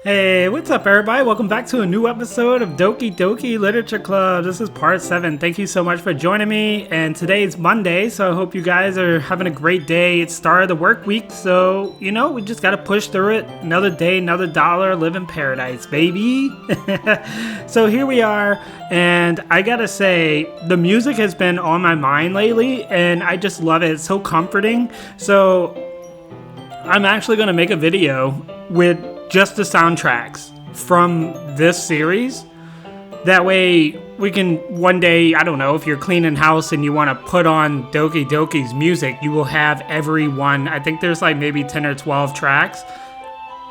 Hey, what's up everybody? Welcome back to a new episode of Doki Doki Literature Club. This is part 7. Thank you so much for joining me. And today's Monday, so I hope you guys are having a great day. It's start of the work week, so we just gotta push through it. Another day, another dollar, live in paradise, baby. So here we are, and I gotta say, the music has been on my mind lately, and I just love it. It's so comforting. So I'm actually gonna make a video with just the soundtracks from this series. That way we can one day, I don't know, if you're cleaning house and you want to put on Doki Doki's music, you will have every one. I think there's like maybe 10 or 12 tracks.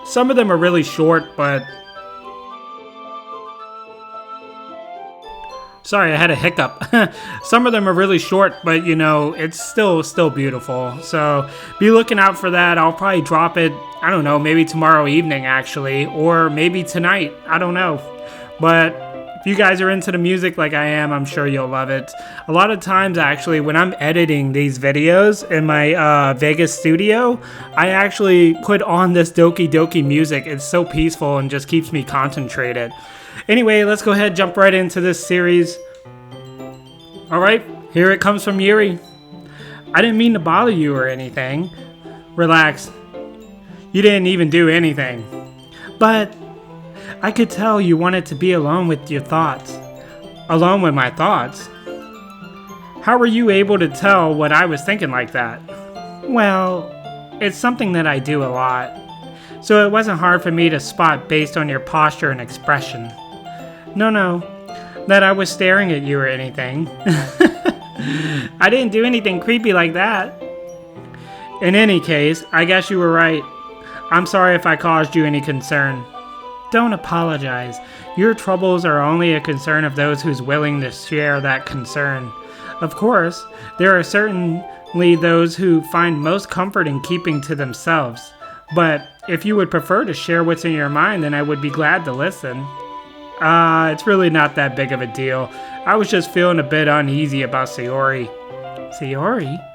Some of them are really short, but sorry, I had a hiccup. Some of them are really short, but it's still beautiful. So be looking out for that. I'll probably drop it, I don't know, maybe tomorrow evening actually, or maybe tonight. I don't know. But if you guys are into the music like I am, I'm sure you'll love it. A lot of times actually when I'm editing these videos in my Vegas studio, I actually put on this Doki Doki music. It's so peaceful and just keeps me concentrated. Anyway, let's go ahead, jump right into this series. Alright, here it comes from Yuri. I didn't mean to bother you or anything. Relax. You didn't even do anything. But I could tell you wanted to be alone with your thoughts. Alone with my thoughts? How were you able to tell what I was thinking like that? Well, it's something that I do a lot. So it wasn't hard for me to spot based on your posture and expression. No, that I was staring at you or anything. I didn't do anything creepy like that. In any case, I guess you were right. I'm sorry if I caused you any concern. Don't apologize. Your troubles are only a concern of those who's willing to share that concern. Of course, there are certainly those who find most comfort in keeping to themselves. But if you would prefer to share what's in your mind, then I would be glad to listen. It's really not that big of a deal. I was just feeling a bit uneasy about Sayori. Sayori?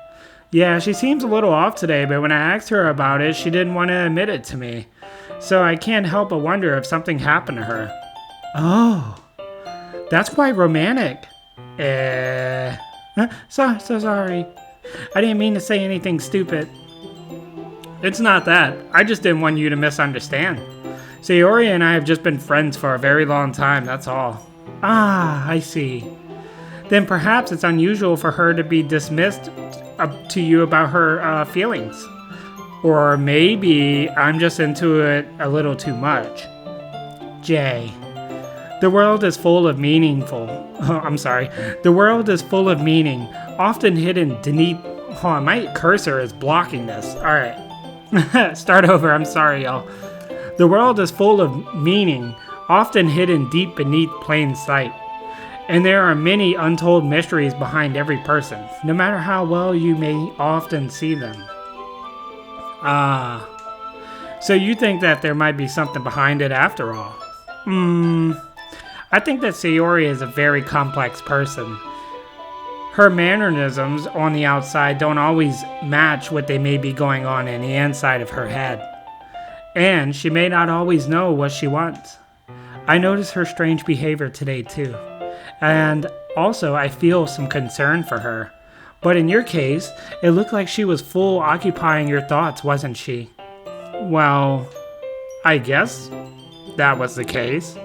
Yeah, she seems a little off today, but when I asked her about it, she didn't want to admit it to me. So I can't help but wonder if something happened to her. Oh, that's quite romantic. So sorry. I didn't mean to say anything stupid. It's not that. I just didn't want you to misunderstand. Sayori and I have just been friends for a very long time, that's all. Ah, I see. Then perhaps it's unusual for her to be dismissed to you about her feelings. Or maybe I'm just into it a little too much. Jay. The world is full of The world is full of meaning, often hidden beneath... Hold on, my cursor is blocking this. Alright. Start over, I'm sorry, y'all. The world is full of meaning, often hidden deep beneath plain sight. And there are many untold mysteries behind every person, no matter how well you may often see them. So you think that there might be something behind it after all? I think that Sayori is a very complex person. Her mannerisms on the outside don't always match what they may be going on in the inside of her head. And she may not always know what she wants. I noticed her strange behavior today too. And also I feel some concern for her. But in your case, it looked like she was full occupying your thoughts, wasn't she? Well, I guess that was the case.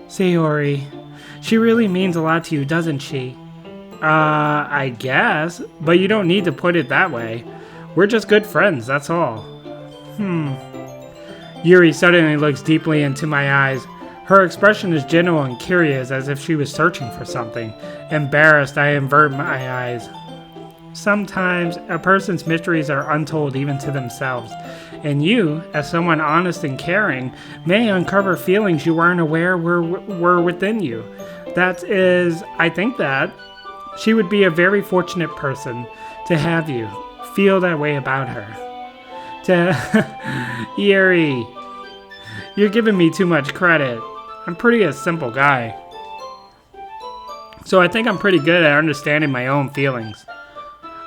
Sayori, she really means a lot to you, doesn't she? I guess, but you don't need to put it that way. We're just good friends, that's all. Yuri suddenly looks deeply into my eyes. Her expression is gentle and curious, as if she was searching for something. Embarrassed, I avert my eyes. Sometimes a person's mysteries are untold even to themselves, and you, as someone honest and caring, may uncover feelings you weren't aware were within you. That is, I think that she would be a very fortunate person to have you feel that way about her. Yuri, you're giving me too much credit. I'm pretty a simple guy. So I think I'm pretty good at understanding my own feelings.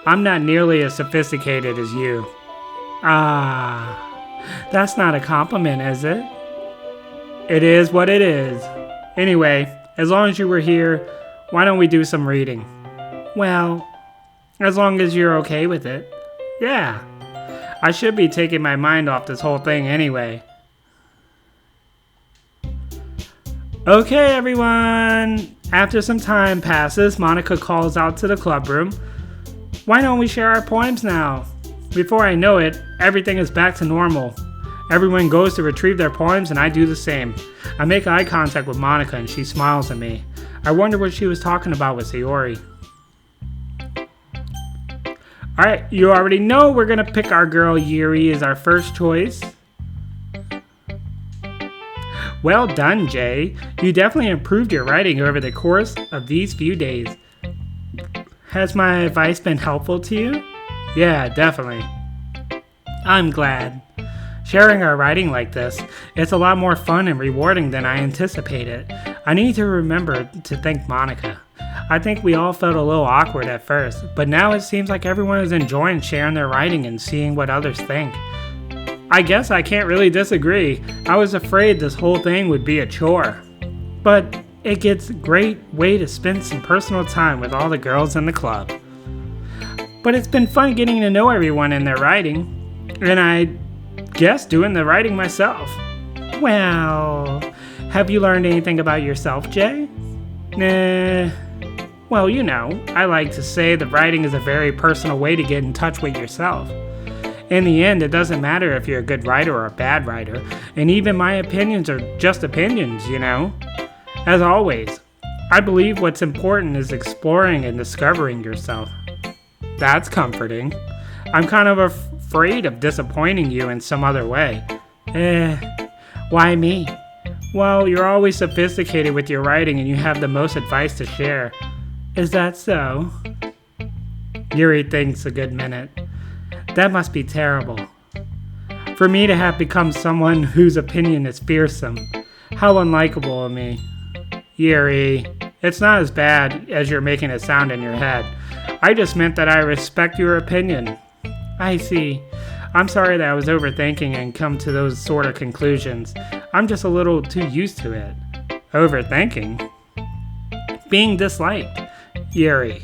I'm not nearly as sophisticated as you. Ah, that's not a compliment, is it? It is what it is. Anyway, as long as you were here, why don't we do some reading? Well, as long as you're okay with it. Yeah. I should be taking my mind off this whole thing anyway. Okay, everyone. After some time passes, Monica calls out to the club room. Why don't we share our poems now? Before I know it, everything is back to normal. Everyone goes to retrieve their poems and I do the same. I make eye contact with Monica and she smiles at me. I wonder what she was talking about with Yuri. Alright, you already know we're gonna pick our girl Yuri as our first choice. Well done, Jay. You definitely improved your writing over the course of these few days. Has my advice been helpful to you? Yeah, definitely. I'm glad. Sharing our writing like this, it's a lot more fun and rewarding than I anticipated. I need to remember to thank Monica. I think we all felt a little awkward at first, but now it seems like everyone is enjoying sharing their writing and seeing what others think. I guess I can't really disagree. I was afraid this whole thing would be a chore. But it gets a great way to spend some personal time with all the girls in the club. But it's been fun getting to know everyone and their writing, and I guess doing the writing myself. Well, have you learned anything about yourself, Jay? Well, you know, I like to say that writing is a very personal way to get in touch with yourself. In the end, it doesn't matter if you're a good writer or a bad writer, and even my opinions are just opinions, you know? As always, I believe what's important is exploring and discovering yourself. That's comforting. I'm kind of afraid of disappointing you in some other way. Why me? Well, you're always sophisticated with your writing and you have the most advice to share. Is that so? Yuri thinks a good minute. That must be terrible. For me to have become someone whose opinion is fearsome. How unlikable of me. Yuri, it's not as bad as you're making it sound in your head. I just meant that I respect your opinion. I see. I'm sorry that I was overthinking and come to those sort of conclusions. I'm just a little too used to it. Overthinking? Being disliked. Yuri.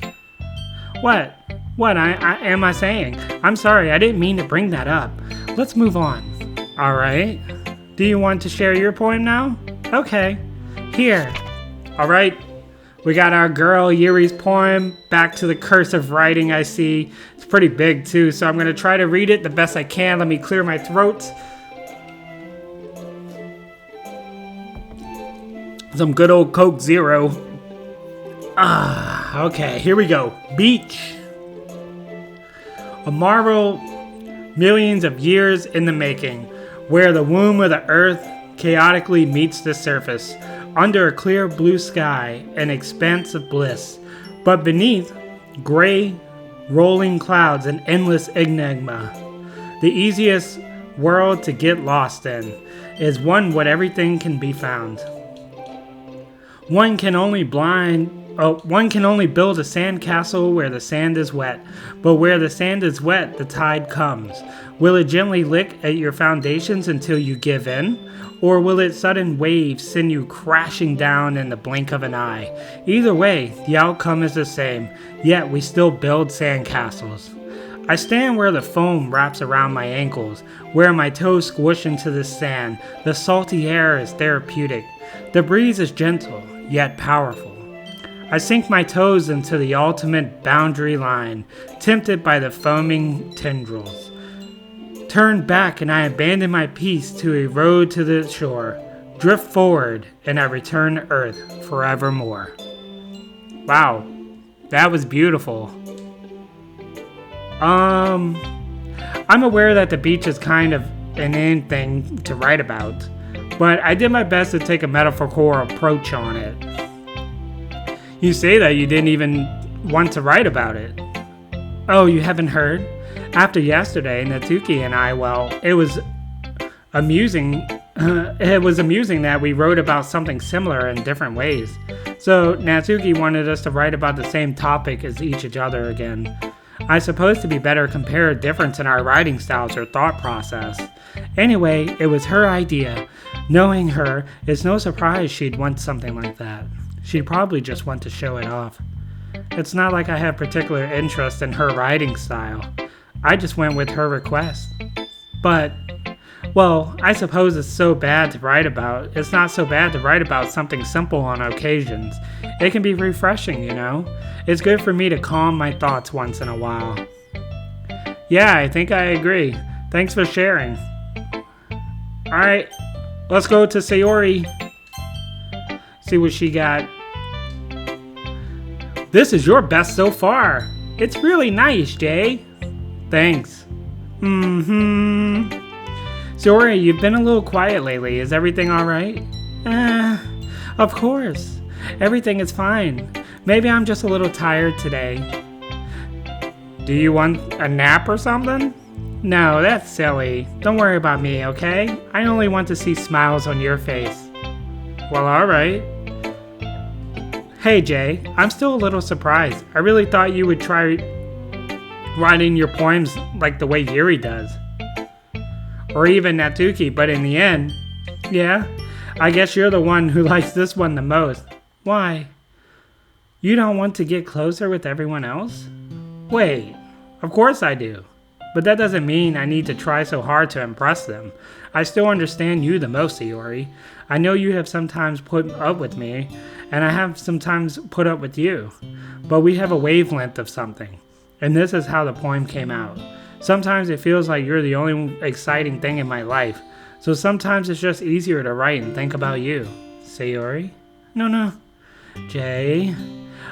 What? What am I saying? I'm sorry, I didn't mean to bring that up. Let's move on. Alright. Do you want to share your poem now? Okay. Here. Alright. We got our girl Yuri's poem. Back to the curse of writing, I see. It's pretty big too, so I'm going to try to read it the best I can. Let me clear my throat. Some good old Coke Zero. Okay, here we go. Beach. A marvel millions of years in the making, where the womb of the earth chaotically meets the surface, under a clear blue sky, an expanse of bliss, but beneath, gray, rolling clouds, an endless enigma. The easiest world to get lost in is one where everything can be found. One can only build a sand castle where the sand is wet, but where the sand is wet, the tide comes. Will it gently lick at your foundations until you give in? Or will its sudden waves send you crashing down in the blink of an eye? Either way, the outcome is the same, yet we still build sand castles. I stand where the foam wraps around my ankles, where my toes squish into the sand. The salty air is therapeutic. The breeze is gentle, yet powerful. I sink my toes into the ultimate boundary line, tempted by the foaming tendrils. Turn back and I abandon my peace to a road to the shore. Drift forward and I return to earth forevermore. Wow, that was beautiful. I'm aware that the beach is kind of an in thing to write about, but I did my best to take a metaphorical approach on it. You say that you didn't even want to write about it. Oh, you haven't heard? After yesterday, Natsuki and I, well, it was amusing. It was amusing that we wrote about something similar in different ways. So Natsuki wanted us to write about the same topic as each other again. I suppose to be better compare a difference in our writing styles or thought process. Anyway, it was her idea. Knowing her, it's no surprise she'd want something like that. She'd probably just want to show it off. It's not like I have particular interest in her writing style. I just went with her request. But, well, I suppose it's so bad to write about. It's not so bad to write about something simple on occasions. It can be refreshing, you know? It's good for me to calm my thoughts once in a while. Yeah, I think I agree. Thanks for sharing. Alright, let's go to Sayori. See what she got. This is your best so far. It's really nice, Jay. Thanks. Sayori, you've been a little quiet lately. Is everything alright? Of course. Everything is fine. Maybe I'm just a little tired today. Do you want a nap or something? No, that's silly. Don't worry about me, okay? I only want to see smiles on your face. Well, alright. Hey, Jay, I'm still a little surprised. I really thought you would try writing your poems like the way Yuri does. Or even Natsuki, but in the end, yeah, I guess you're the one who likes this one the most. Why? You don't want to get closer with everyone else? Wait, of course I do. But that doesn't mean I need to try so hard to impress them. I still understand you the most, Yuri. I know you have sometimes put up with me, and I have sometimes put up with you. But we have a wavelength of something. And this is how the poem came out. Sometimes it feels like you're the only exciting thing in my life. So sometimes it's just easier to write and think about you. Sayori? No. Jay,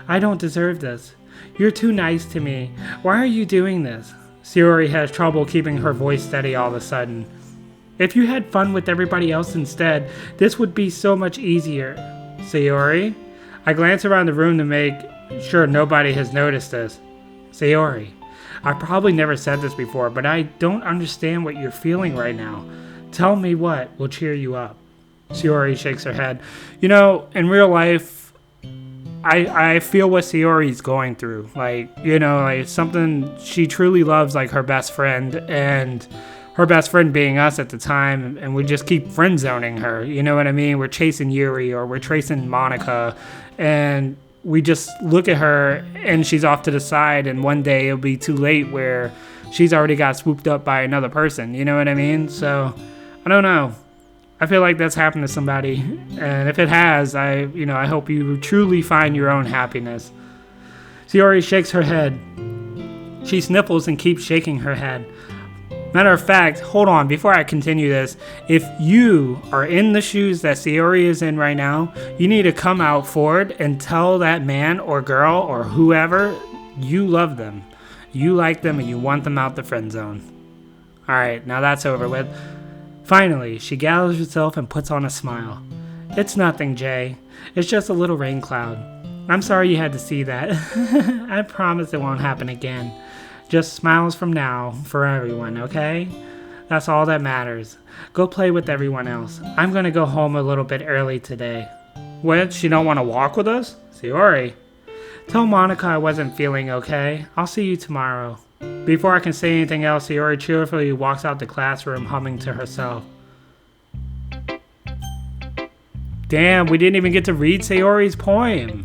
I don't deserve this. You're too nice to me. Why are you doing this? Sayori has trouble keeping her voice steady all of a sudden. If you had fun with everybody else instead, this would be so much easier. Sayori? I glance around the room to make sure nobody has noticed this. Sayori, I probably never said this before, but I don't understand what you're feeling right now. Tell me what will cheer you up. Sayori shakes her head. You know, in real life, I feel what Sayori's going through. Like something she truly loves, like her best friend, and her best friend being us at the time, and we just keep friend zoning her. You know what I mean? We're chasing Yuri or we're chasing Monica, and we just look at her and she's off to the side, and one day it'll be too late where she's already got swooped up by another person. You know what I mean? So, I don't know. I feel like that's happened to somebody, and if it has, I hope you truly find your own happiness. Sayori shakes her head. She sniffles and keeps shaking her head. Matter of fact, hold on, before I continue this, if you are in the shoes that Sayori is in right now, you need to come out forward and tell that man or girl or whoever you love them. You like them and you want them out the friend zone. Alright, now that's over with. Finally, she gathers herself and puts on a smile. It's nothing, Jay. It's just a little rain cloud. I'm sorry you had to see that. I promise it won't happen again. Just smiles from now for everyone, okay? That's all that matters. Go play with everyone else. I'm gonna go home a little bit early today. What? She don't want to walk with us? Sayori. Tell Monica I wasn't feeling okay. I'll see you tomorrow. Before I can say anything else, Sayori cheerfully walks out the classroom, humming to herself. Damn, we didn't even get to read Sayori's poem.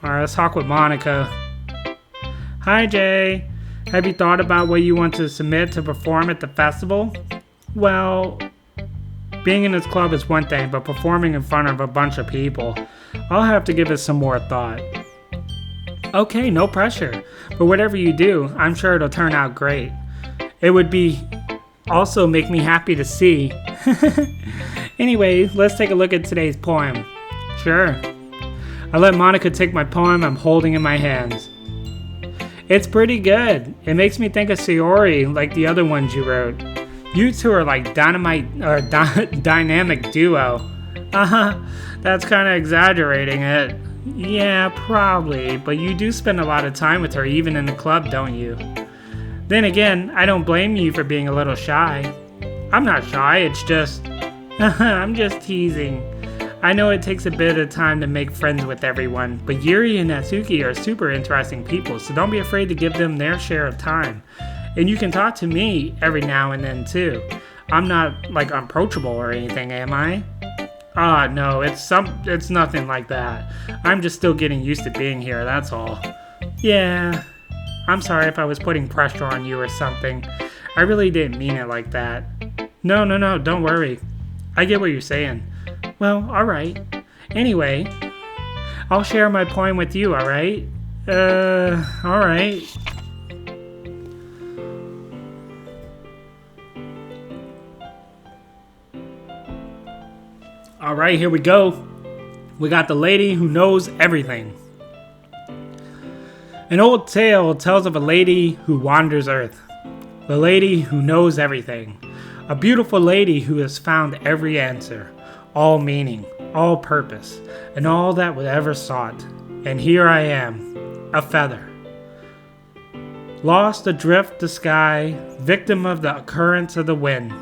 Alright, let's talk with Monica. Hi, Jay. Have you thought about what you want to submit to perform at the festival? Well, being in this club is one thing, but performing in front of a bunch of people, I'll have to give it some more thought. Okay, no pressure. But whatever you do, I'm sure it'll turn out great. It would be also make me happy to see. Anyway, let's take a look at today's poem. Sure. I let Monica take my poem I'm holding in my hands. It's pretty good. It makes me think of Sayori, like the other ones you wrote. You two are like dynamic duo. That's kind of exaggerating it. Yeah, probably, but you do spend a lot of time with her even in the club, don't you? Then again, I don't blame you for being a little shy. I'm not shy, it's just... I'm just teasing. I know it takes a bit of time to make friends with everyone, but Yuri and Natsuki are super interesting people, so don't be afraid to give them their share of time. And you can talk to me every now and then too. I'm not like unapproachable or anything, am I? No, it's nothing like that. I'm just still getting used to being here, that's all. Yeah, I'm sorry if I was putting pressure on you or something. I really didn't mean it like that. No, don't worry. I get what you're saying. Well, alright. Anyway, I'll share my poem with you, alright? Alright. Alright, here we go. We got the lady who knows everything. An old tale tells of a lady who wanders Earth. The lady who knows everything. A beautiful lady who has found every answer, all meaning, all purpose, and all that was ever sought. And here I am, a feather. Lost adrift the sky, victim of the currents of the wind.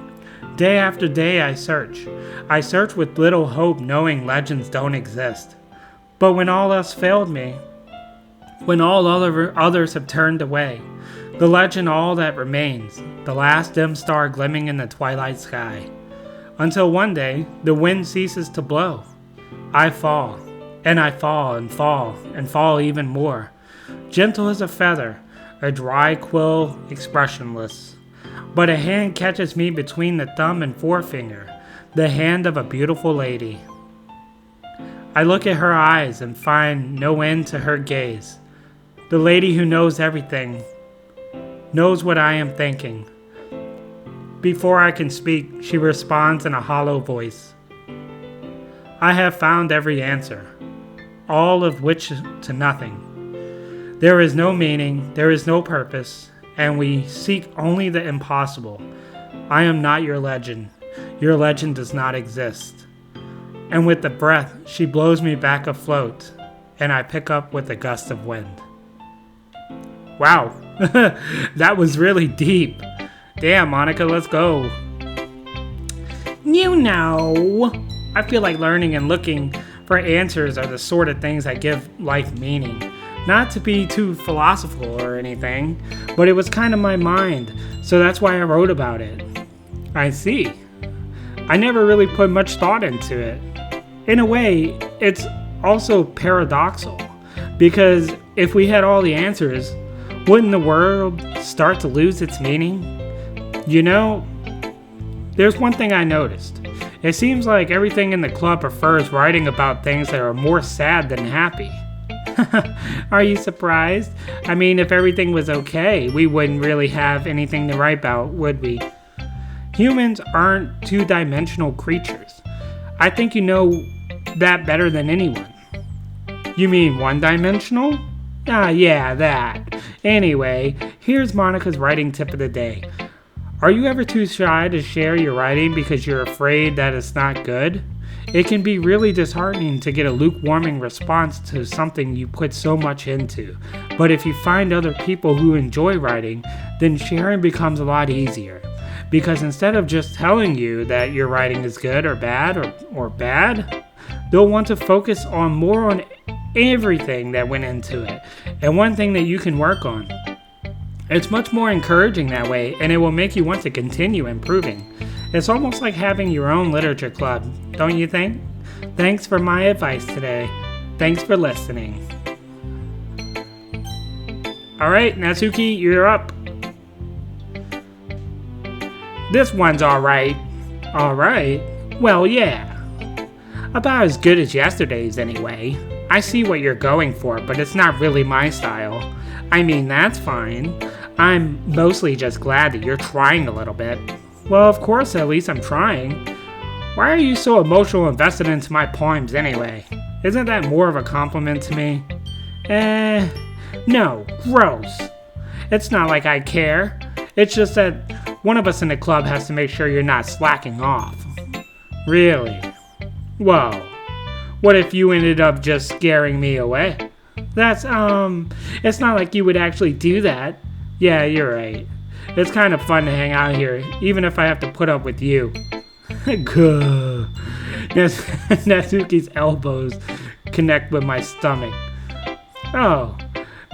Day after day I search. I search with little hope, knowing legends don't exist. But when all else failed me, when all others have turned away, the legend all that remains, the last dim star glimmering in the twilight sky. Until one day, the wind ceases to blow. I fall, and I fall, and fall, and fall even more. Gentle as a feather, a dry quill, expressionless. But a hand catches me between the thumb and forefinger, the hand of a beautiful lady. I look at her eyes and find no end to her gaze. The lady who knows everything, knows what I am thinking. Before I can speak, she responds in a hollow voice. I have found every answer, all of which to nothing. There is no meaning, there is no purpose, and we seek only the impossible. I am not your legend. Your legend does not exist. And with the breath, she blows me back afloat, and I pick up with a gust of wind. Wow, that was really deep. Damn, Monica, let's go. You know, I feel like learning and looking for answers are the sort of things that give life meaning. Not to be too philosophical or anything, but it was kind of my mind, so that's why I wrote about it. I see. I never really put much thought into it. In a way, it's also paradoxical, because if we had all the answers, wouldn't the world start to lose its meaning? You know, there's one thing I noticed. It seems like everything in the club prefers writing about things that are more sad than happy. Are you surprised? I mean, if everything was okay, we wouldn't really have anything to write about, would we? Humans aren't two-dimensional creatures. I think you know that better than anyone. You mean one-dimensional? Yeah, that. Anyway, here's Monica's writing tip of the day. Are you ever too shy to share your writing because you're afraid that it's not good? It can be really disheartening to get a lukewarming response to something you put so much into. But if you find other people who enjoy writing, then sharing becomes a lot easier. Because instead of just telling you that your writing is good or bad, they'll want to focus more on everything that went into it, and one thing that you can work on. It's much more encouraging that way, and it will make you want to continue improving. It's almost like having your own literature club, don't you think? Thanks for my advice today. Thanks for listening. Alright, Natsuki, you're up. This one's alright. Alright? Well, yeah. About as good as yesterday's anyway. I see what you're going for, but it's not really my style. I mean, that's fine. I'm mostly just glad that you're trying a little bit. Well, of course, at least I'm trying. Why are you so emotional invested into my poems anyway? Isn't that more of a compliment to me? No, gross. It's not like I care. It's just that one of us in the club has to make sure you're not slacking off. Really? Whoa. What if you ended up just scaring me away? It's not like you would actually do that. Yeah, you're right. It's kind of fun to hang out here, even if I have to put up with you. Natsuki's elbows connect with my stomach. Oh,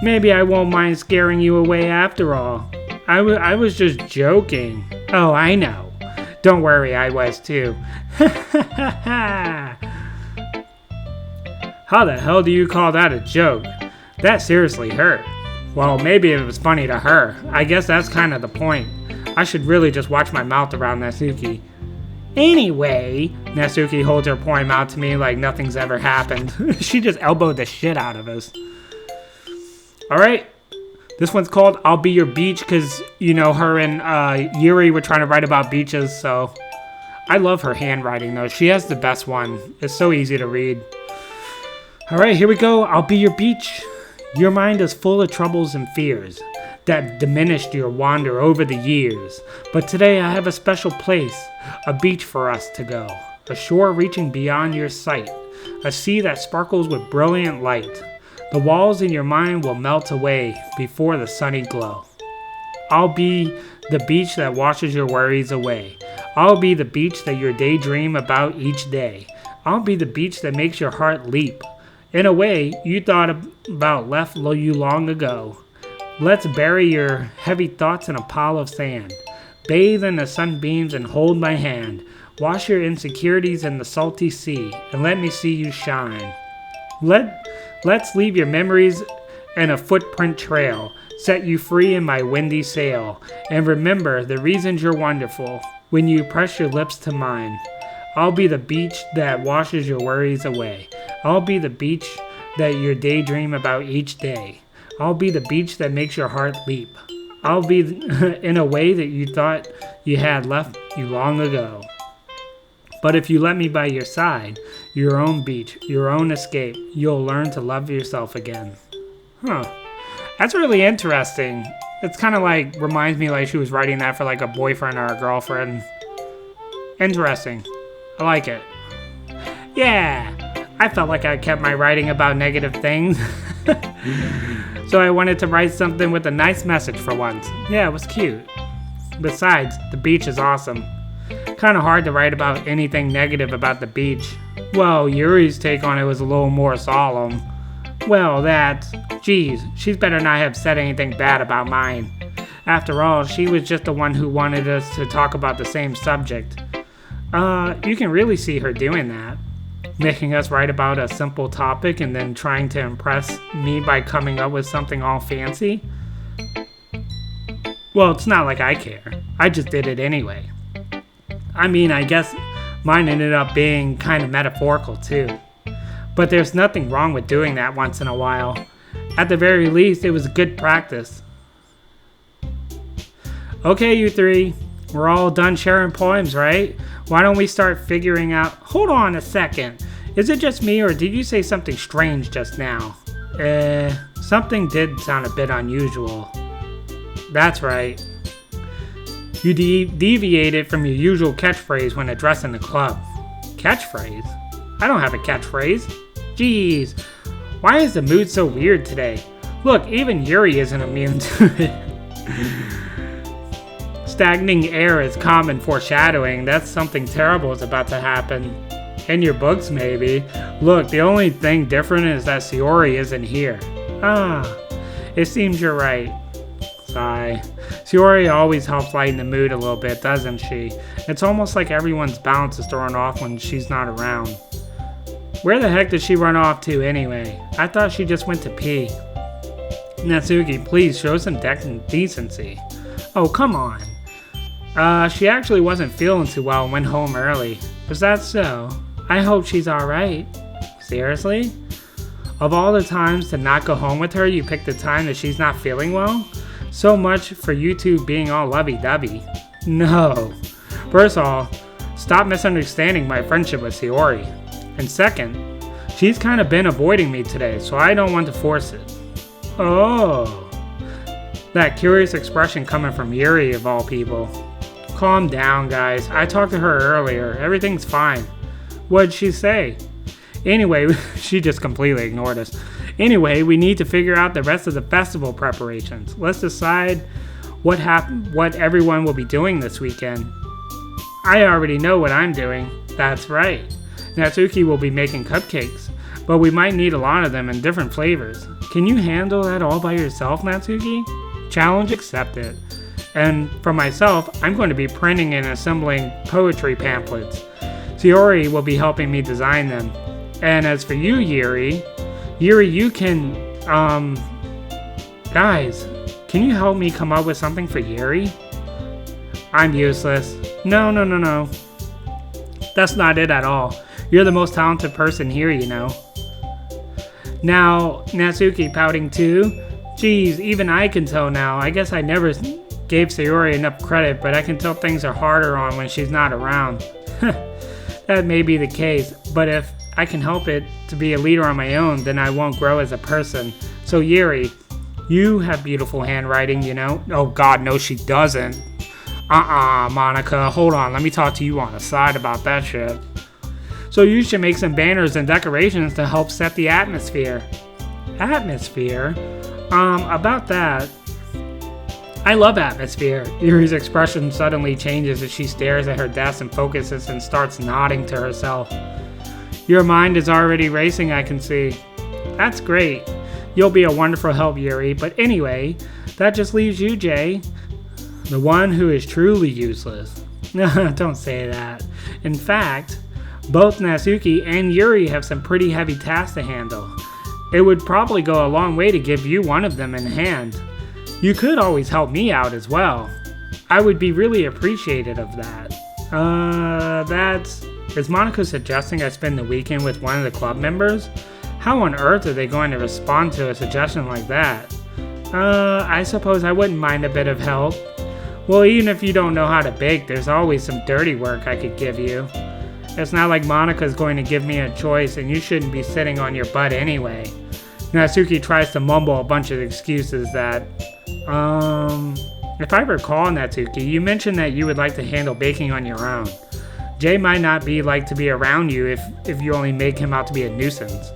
maybe I won't mind scaring you away after all. I was just joking. Oh, I know. Don't worry, I was too. How the hell do you call that a joke? That seriously hurt. Well, maybe it was funny to her. I guess that's kind of the point. I should really just watch my mouth around Natsuki. Anyway, Natsuki holds her poem out to me like nothing's ever happened. She just elbowed the shit out of us. Alright, this one's called I'll Be Your Beach because, you know, her and Yuri were trying to write about beaches, so I love her handwriting though. She has the best one. It's so easy to read. Alright, here we go. I'll be your beach. Your mind is full of troubles and fears that diminished your wander over the years. But today I have a special place, a beach for us to go, a shore reaching beyond your sight, a sea that sparkles with brilliant light. The walls in your mind will melt away before the sunny glow. I'll be the beach that washes your worries away. I'll be the beach that you daydream about each day. I'll be the beach that makes your heart leap. In a way you thought about left you long ago. Let's bury your heavy thoughts in a pile of sand. Bathe in the sunbeams and hold my hand. Wash your insecurities in the salty sea and let me see you shine. Let's leave your memories in a footprint trail. Set you free in my windy sail. And remember the reasons you're wonderful when you press your lips to mine. I'll be the beach that washes your worries away. I'll be the beach that you daydream about each day. I'll be the beach that makes your heart leap. I'll be in a way that you thought you had left you long ago. But if you let me by your side, your own beach, your own escape, you'll learn to love yourself again. Huh. That's really interesting. It's kind of like, reminds me like she was writing that for like a boyfriend or a girlfriend. Interesting. I like it. Yeah, I felt like I kept my writing about negative things. So I wanted to write something with a nice message for once. Yeah, it was cute. Besides, the beach is awesome. Kind of hard to write about anything negative about the beach. Well, Yuri's take on it was a little more solemn. Well, geez, she's better not have said anything bad about mine. After all, she was just the one who wanted us to talk about the same subject. You can really see her doing that. Making us write about a simple topic and then trying to impress me by coming up with something all fancy. Well, it's not like I care. I just did it anyway. I mean, I guess mine ended up being kind of metaphorical too. But there's nothing wrong with doing that once in a while. At the very least, it was good practice. Okay, you three. We're all done sharing poems, right? Why don't we start figuring out... Hold on a second. Is it just me or did you say something strange just now? Something did sound a bit unusual. That's right. You deviated from your usual catchphrase when addressing the club. Catchphrase? I don't have a catchphrase. Jeez. Why is the mood so weird today? Look, even Yuri isn't immune to it. Stagnating air is common foreshadowing. That's something terrible is about to happen. In your books, maybe. Look, the only thing different is that Sayori isn't here. It seems you're right. Sigh. Sayori always helps lighten the mood a little bit, doesn't she? It's almost like everyone's balance is thrown off when she's not around. Where the heck did she run off to anyway? I thought she just went to pee. Natsuki, please show some decency. Oh, come on. She actually wasn't feeling too well and went home early. Is that so? I hope she's alright. Seriously? Of all the times to not go home with her, you picked the time that she's not feeling well? So much for you two being all lovey-dovey. No. First of all, stop misunderstanding my friendship with Sayori. And second, she's kind of been avoiding me today, so I don't want to force it. Oh. That curious expression coming from Yuri of all people. Calm down, guys. I talked to her earlier. Everything's fine. What'd she say? Anyway, she just completely ignored us. Anyway, we need to figure out the rest of the festival preparations. Let's decide what everyone will be doing this weekend. I already know what I'm doing. That's right. Natsuki will be making cupcakes, but we might need a lot of them in different flavors. Can you handle that all by yourself, Natsuki? Challenge accepted. And for myself, I'm going to be printing and assembling poetry pamphlets. Yuri will be helping me design them. And as for you, Yuri, you can, guys, can you help me come up with something for Yuri? I'm useless. No. That's not it at all. You're the most talented person here, you know. Now, Natsuki pouting too? Geez, even I can tell now. I guess I never gave Sayori enough credit, but I can tell things are harder on when she's not around. That may be the case, but if I can help it to be a leader on my own, then I won't grow as a person. So Yuri, you have beautiful handwriting, you know? Oh God, no she doesn't. Monica, hold on, let me talk to you on the side about that shit. So you should make some banners and decorations to help set the atmosphere. Atmosphere? About that, I love atmosphere. Yuri's expression suddenly changes as she stares at her desk and focuses and starts nodding to herself. Your mind is already racing, I can see. That's great. You'll be a wonderful help, Yuri. But anyway, that just leaves you, Jay. The one who is truly useless. Don't say that. In fact, both Natsuki and Yuri have some pretty heavy tasks to handle. It would probably go a long way to give you one of them in hand. You could always help me out as well. I would be really appreciative of that. Is Monica suggesting I spend the weekend with one of the club members? How on earth are they going to respond to a suggestion like that? I suppose I wouldn't mind a bit of help. Well, even if you don't know how to bake, there's always some dirty work I could give you. It's not like Monica's going to give me a choice and you shouldn't be sitting on your butt anyway. Natsuki tries to mumble a bunch of excuses that... If I recall, Natsuki, you mentioned that you would like to handle baking on your own. Jay might not be like to be around you if you only make him out to be a nuisance.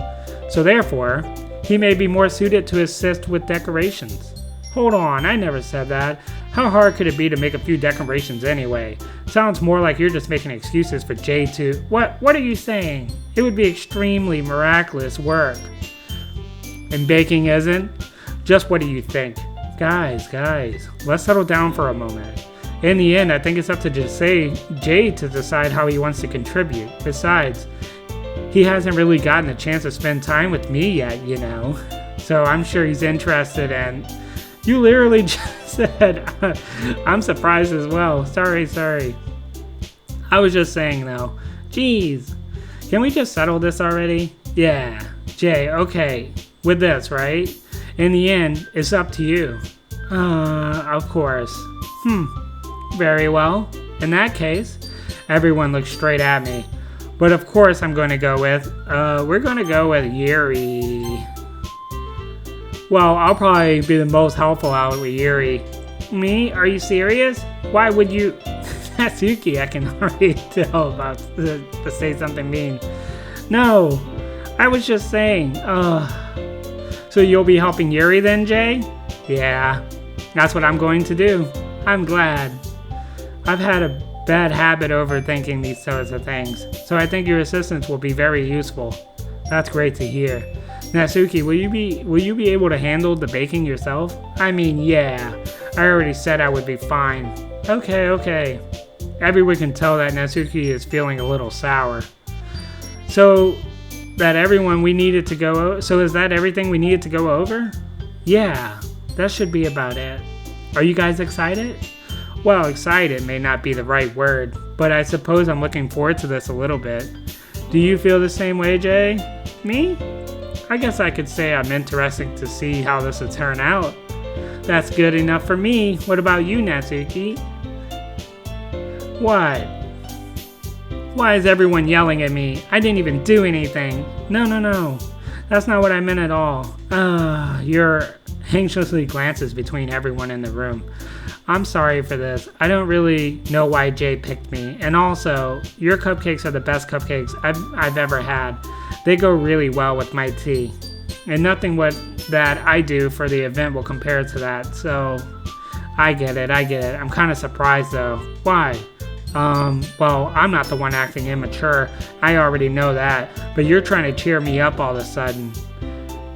So therefore, he may be more suited to assist with decorations. Hold on, I never said that. How hard could it be to make a few decorations anyway? Sounds more like you're just making excuses for Jay to... What are you saying? It would be extremely miraculous work. And baking isn't? Just what do you think? Guys, let's settle down for a moment. In the end, I think it's up to Jay to decide how he wants to contribute. Besides, he hasn't really gotten a chance to spend time with me yet, you know. So I'm sure he's interested, and you literally just said, I'm surprised as well. Sorry. I was just saying though. Jeez, can we just settle this already? Yeah, Jay, okay, with this, right? In the end, it's up to you. Of course. Very well. In that case, everyone looks straight at me. But of course I'm going to go with, we're going to go with Yuri. Well, I'll probably be the most helpful out with Yuri. Me? Are you serious? Why would you... Natsuki, I can already tell about to say something mean. No, I was just saying, So you'll be helping Yuri then, Jay? Yeah, that's what I'm going to do. I'm glad. I've had a bad habit overthinking these sorts of things, so I think your assistance will be very useful. That's great to hear. Natsuki, will you be able to handle the baking yourself? I mean, yeah. I already said I would be fine. Okay. Everyone can tell that Natsuki is feeling a little sour. So is that everything we needed to go over? Yeah, that should be about it. Are you guys excited? Well, excited may not be the right word, but I suppose I'm looking forward to this a little bit. Do you feel the same way, Jay? Me? I guess I could say I'm interested to see how this will turn out. That's good enough for me. What about you, Natsuki? What? Why is everyone yelling at me? I didn't even do anything. No. That's not what I meant at all. Your anxiously glances between everyone in the room. I'm sorry for this. I don't really know why Jay picked me. And also, your cupcakes are the best cupcakes I've ever had. They go really well with my tea. And nothing that I do for the event will compare to that. So, I get it. I'm kind of surprised though. Why? Well, I'm not the one acting immature. I already know that, but you're trying to cheer me up all of a sudden.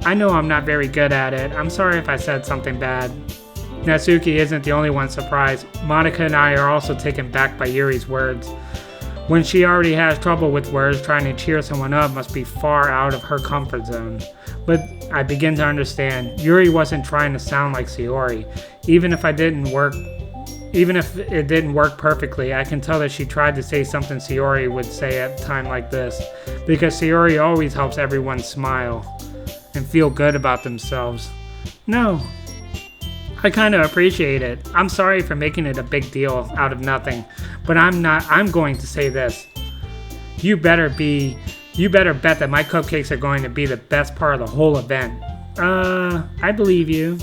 I know I'm not very good at it. I'm sorry if I said something bad. Natsuki isn't the only one surprised. Monica and I are also taken back by Yuri's words. When she already has trouble with words, trying to cheer someone up must be far out of her comfort zone. But I begin to understand. Yuri wasn't trying to sound like Sayori. Even if it didn't work perfectly, I can tell that she tried to say something Sayori would say at a time like this. Because Sayori always helps everyone smile and feel good about themselves. No. I kind of appreciate it. I'm sorry for making it a big deal out of nothing, but I'm going to say this. You better bet that my cupcakes are going to be the best part of the whole event. I believe you.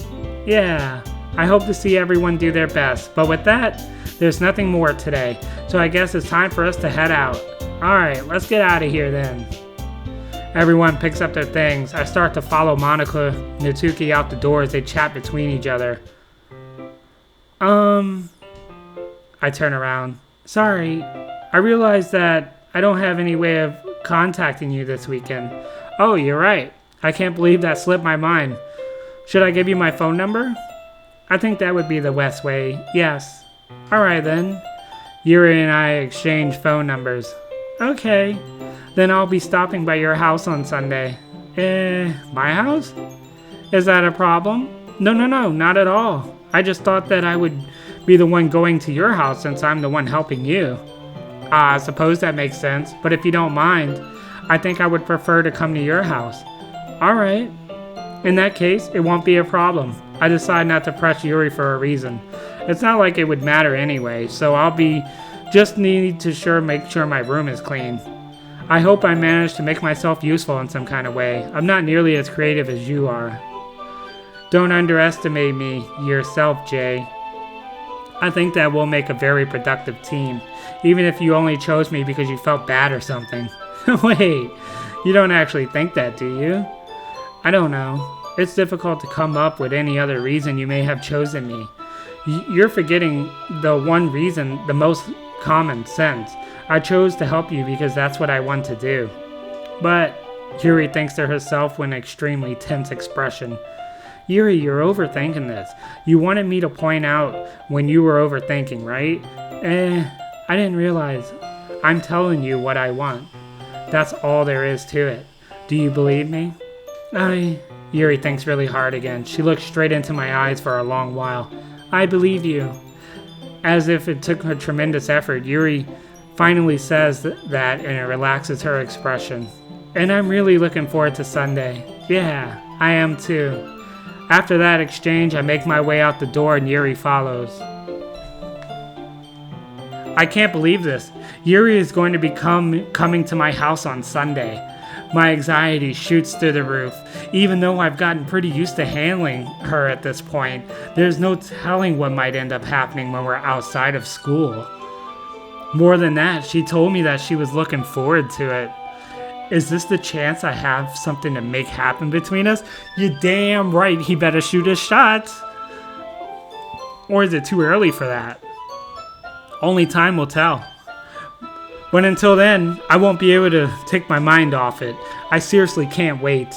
Yeah, I hope to see everyone do their best, but with that, there's nothing more today, so I guess it's time for us to head out. Alright, let's get out of here then. Everyone picks up their things. I start to follow Monica and Natsuki out the door as they chat between each other. I turn around. Sorry, I realized that I don't have any way of contacting you this weekend. Oh, you're right. I can't believe that slipped my mind. Should I give you my phone number? I think that would be the best way. Yes. Alright then. Yuri and I exchange phone numbers. Okay. Then I'll be stopping by your house on Sunday. My house? Is that a problem? No, not at all. I just thought that I would be the one going to your house since I'm the one helping you. I suppose that makes sense, but if you don't mind, I think I would prefer to come to your house. Alright. In that case, it won't be a problem. I decide not to press Yuri for a reason. It's not like it would matter anyway, so just need to make sure my room is clean. I hope I manage to make myself useful in some kind of way. I'm not nearly as creative as you are. Don't underestimate me, yourself, Jay. I think that we'll make a very productive team, even if you only chose me because you felt bad or something. Wait, you don't actually think that, do you? I don't know. It's difficult to come up with any other reason you may have chosen me. You're forgetting the one reason, the most common sense. I chose to help you because that's what I want to do. But, Yuri thinks to herself with an extremely tense expression. Yuri, you're overthinking this. You wanted me to point out when you were overthinking, right? I didn't realize. I'm telling you what I want. That's all there is to it. Do you believe me? Yuri thinks really hard again. She looks straight into my eyes for a long while. I believe you. As if it took a tremendous effort, Yuri finally says that and it relaxes her expression. And I'm really looking forward to Sunday. Yeah, I am too. After that exchange, I make my way out the door and Yuri follows. I can't believe this. Yuri is going to be coming to my house on Sunday. My anxiety shoots through the roof. Even though I've gotten pretty used to handling her at this point, there's no telling what might end up happening when we're outside of school. More than that, she told me that she was looking forward to it. Is this the chance I have something to make happen between us? You're damn right he better shoot his shot. Or is it too early for that? Only time will tell. But until then, I won't be able to take my mind off it. I seriously can't wait.